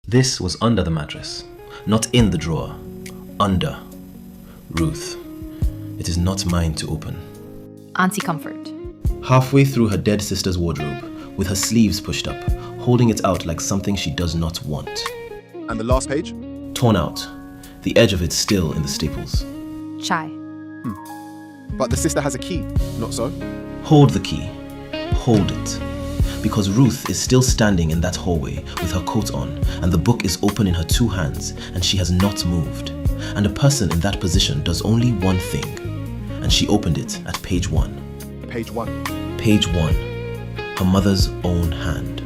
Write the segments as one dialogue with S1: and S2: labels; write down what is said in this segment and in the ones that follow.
S1: This was under the mattress, not in the drawer. Under. Ruth. It is not mine to open.
S2: Auntie comfort.
S1: Halfway through her dead sister's wardrobe, with her sleeves pushed up, holding it out like something she does not want.
S3: And the last page?
S1: Torn out, the edge of it still in the staples.
S2: Chai.
S3: But the sister has a key, not so?
S1: Hold the key. Hold it. Because Ruth is still standing in that hallway with her coat on, and the book is open in her two hands, and she has not moved. And a person in that position does only one thing. And she opened it at page 1.
S3: Page 1.
S1: Page 1. Her mother's own hand.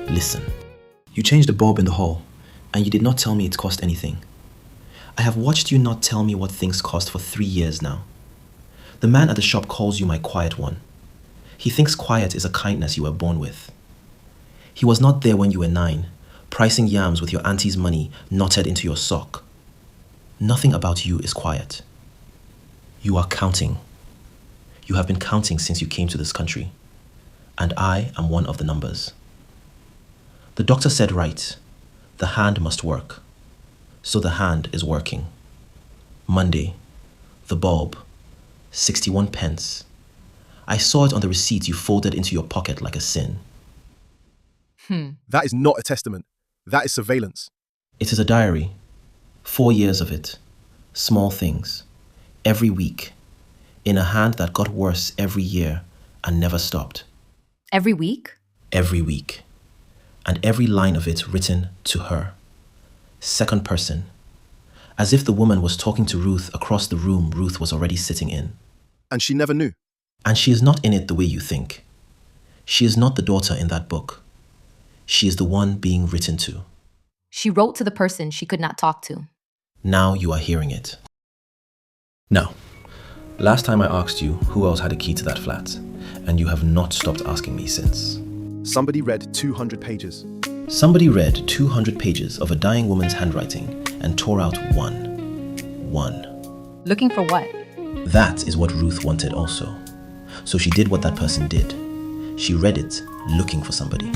S1: Listen. You changed the bulb in the hall, and you did not tell me it cost anything. I have watched you not tell me what things cost for 3 years now. The man at the shop calls you my quiet one. He thinks quiet is a kindness you were born with. He was not there when you were 9, pricing yams with your auntie's money knotted into your sock. Nothing about you is quiet. You are counting. You have been counting since you came to this country, and I am one of the numbers. The doctor said right, the hand must work. So the hand is working. Monday, the bulb, 61 pence. I saw it on the receipt you folded into your pocket like a sin.
S3: That is not a testament. That is surveillance.
S1: It is a diary. 4 years of it. Small things. Every week. In a hand that got worse every year and never stopped.
S2: Every week?
S1: Every week. And every line of it written to her. Second person. As if the woman was talking to Ruth across the room Ruth was already sitting in.
S3: And she never knew.
S1: And she is not in it the way you think. She is not the daughter in that book. She is the one being written to.
S2: She wrote to the person she could not talk to.
S1: Now you are hearing it. Now, last time I asked you who else had a key to that flat, and you have not stopped asking me since.
S3: Somebody read 200 pages.
S1: Somebody read 200 pages of a dying woman's handwriting and tore out one.
S2: Looking for what?
S1: That is what Ruth wanted also. So she did what that person did. She read it looking for somebody.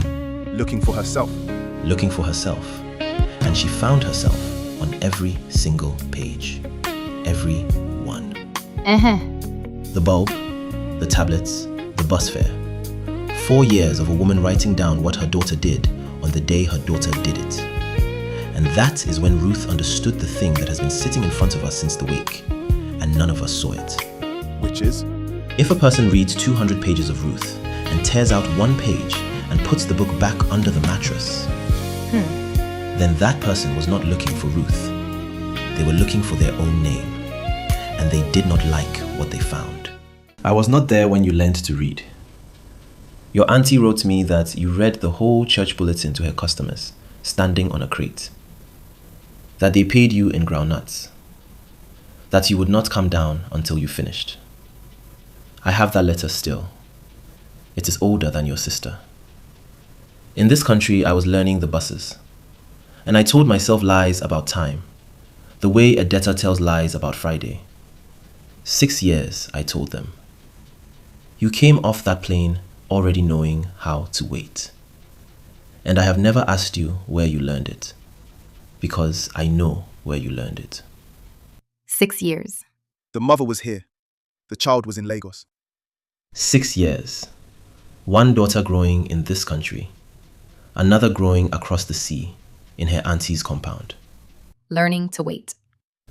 S3: Looking for herself.
S1: Looking for herself. And she found herself on every single page. Every one. The bulb, the tablets, the bus fare. 4 years of a woman writing down what her daughter did on the day her daughter did it. And that is when Ruth understood the thing that has been sitting in front of us since the wake, and none of us saw it.
S3: Which is?
S1: If a person reads 200 pages of Ruth and tears out one page and puts the book back under the mattress, then that person was not looking for Ruth. They were looking for their own name, and they did not like what they found. I was not there when you learned to read. Your auntie wrote me that you read the whole church bulletin to her customers, standing on a crate. That they paid you in groundnuts. That you would not come down until you finished. I have that letter still. It is older than your sister. In this country, I was learning the buses. And I told myself lies about time, the way a debtor tells lies about Friday. 6 years, I told them. You came off that plane already knowing how to wait. And I have never asked you where you learned it, because I know where you learned it.
S2: 6 years.
S3: The mother was here. The child was in Lagos.
S1: 6 years. One daughter growing in this country, another growing across the sea in her auntie's compound.
S2: Learning to wait.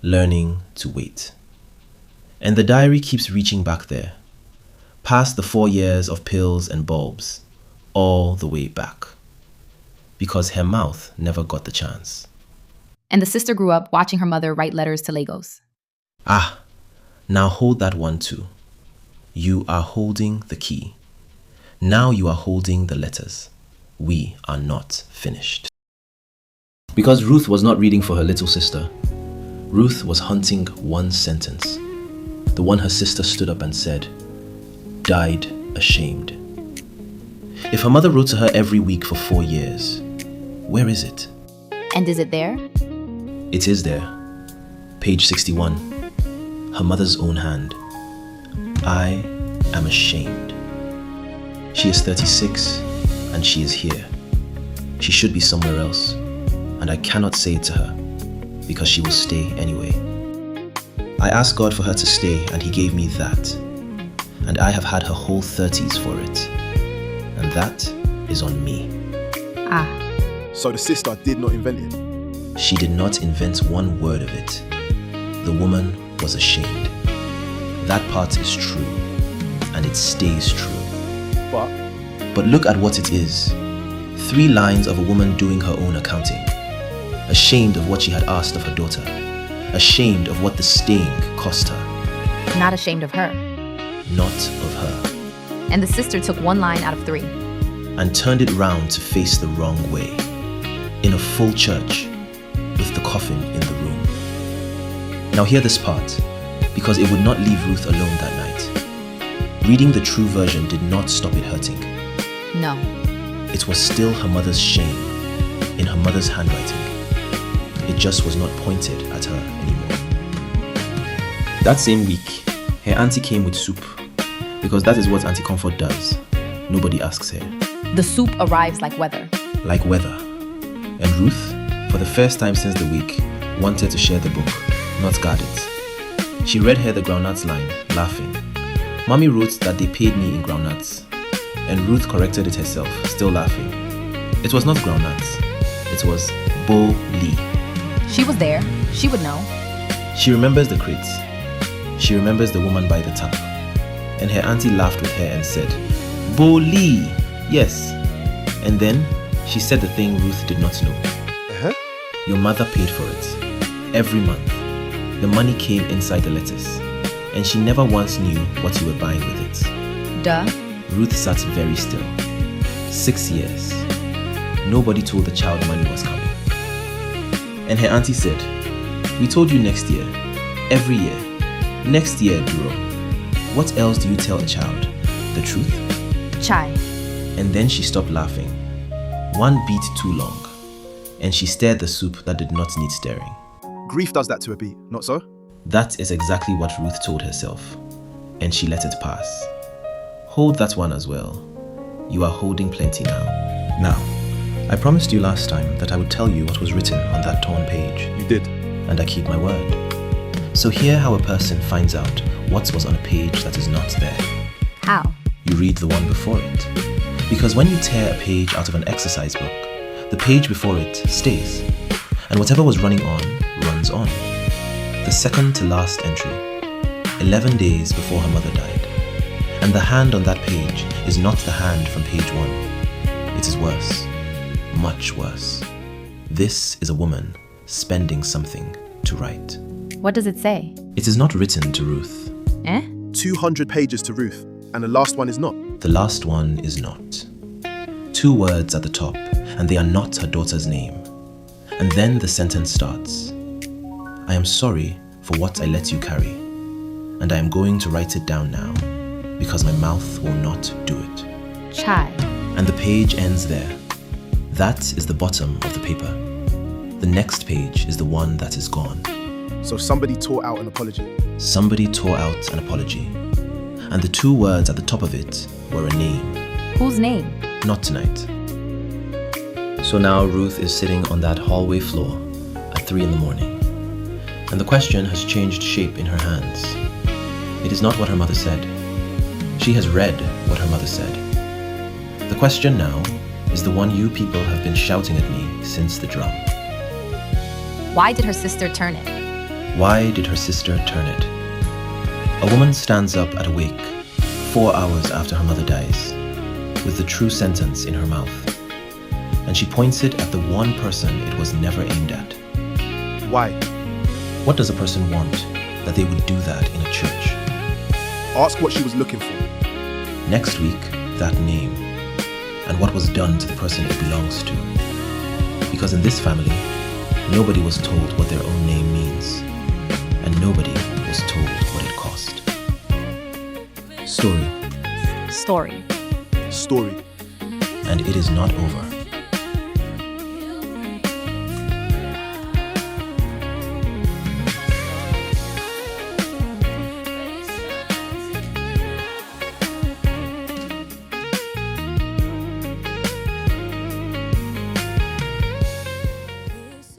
S1: Learning to wait. And the diary keeps reaching back there, past the 4 years of pills and bulbs, all the way back. Because her mouth never got the chance.
S2: And the sister grew up watching her mother write letters to Lagos.
S1: Ah, now hold that one too. You are holding the key. Now you are holding the letters. We are not finished. Because Ruth was not reading for her little sister. Ruth was hunting one sentence. The one her sister stood up and said, died ashamed. If her mother wrote to her every week for 4 years, where is it?
S2: And is it there?
S1: It is there. Page 61. Her mother's own hand. I am ashamed. She is 36 and she is here. She should be somewhere else. and I cannot say it to her, because she will stay anyway. I asked God for her to stay, and He gave me that. And I have had her whole 30s for it. And that is on me.
S2: Ah.
S3: So the sister did not invent it.
S1: She did not invent one word of it. The woman was ashamed. That part is true, and it stays true. But look at what it is. 3 lines of a woman doing her own accounting. Ashamed of what she had asked of her daughter. Ashamed of what the staying cost her.
S2: Not ashamed of her.
S1: Not of her.
S2: And the sister took 1 line out of 3.
S1: And turned it round to face the wrong way. In a full church, with the coffin in the room. Now hear this part, because it would not leave Ruth alone that night. Reading the true version did not stop it hurting.
S2: No.
S1: It was still her mother's shame, in her mother's handwriting. It just was not pointed at her anymore. That same week, her auntie came with soup, because that is what Auntie Comfort does. Nobody asks her.
S2: The soup arrives like weather.
S1: Like weather. And Ruth, for the first time since the week, wanted to share the book, not guard it. She read her the groundnuts line, laughing. Mommy wrote that they paid me in groundnuts. And Ruth corrected it herself, still laughing. It was not groundnuts. It was Bo Lee.
S2: She was there. She would know.
S1: She remembers the crates. She remembers the woman by the tap. And her auntie laughed with her and said, Bo Lee, yes. And then she said the thing Ruth did not know. Your mother paid for it. Every month. The money came inside the lettuce. And she never once knew what you were buying with it.
S2: Duh.
S1: Ruth sat very still. 6 years. Nobody told the child money was coming. And her auntie said, we told you next year. Every year. Next year, Duro. What else do you tell a child? The truth?
S2: Chai.
S1: And then she stopped laughing. 1 beat too long. And she stirred the soup that did not need stirring.
S3: Grief does that to a beat, not so?
S1: That is exactly what Ruth told herself. And she let it pass. Hold that one as well. You are holding plenty now. Now, I promised you last time that I would tell you what was written on that torn page.
S3: You did.
S1: And I keep my word. So hear how a person finds out what was on a page that is not there.
S2: How?
S1: You read the one before it. Because when you tear a page out of an exercise book, the page before it stays. And whatever was running on, runs on. The second to last entry, 11 days before her mother died. And the hand on that page is not the hand from page 1. It is worse. Much worse. This is a woman spending something to write.
S2: What does it say?
S1: It is not written to Ruth.
S3: 200 pages to Ruth, and the last one is not.
S1: The last one is not. 2 words at the top, and they are not her daughter's name. And then the sentence starts. I am sorry for what I let you carry, and I am going to write it down now, because my mouth will not do it.
S2: Chai.
S1: And the page ends there. That is the bottom of the paper. The next page is the one that is gone.
S3: So somebody tore out an apology.
S1: Somebody tore out an apology. And the 2 words at the top of it were a name.
S2: Whose name?
S1: Not tonight. So now Ruth is sitting on that hallway floor at 3 a.m. And the question has changed shape in her hands. It is not what her mother said. She has read what her mother said. The question now is the one you people have been shouting at me since the drum.
S2: Why did her sister turn it?
S1: Why did her sister turn it? A woman stands up at a wake, 4 hours after her mother dies, with the true sentence in her mouth. And she points it at the one person it was never aimed at.
S3: Why?
S1: What does a person want that they would do that in a church?
S3: Ask what she was looking for.
S1: Next week, that name, and what was done to the person it belongs to. Because in this family, nobody was told what their own name means, and nobody was told what it cost. Story.
S2: Story.
S3: Story.
S1: And it is not over.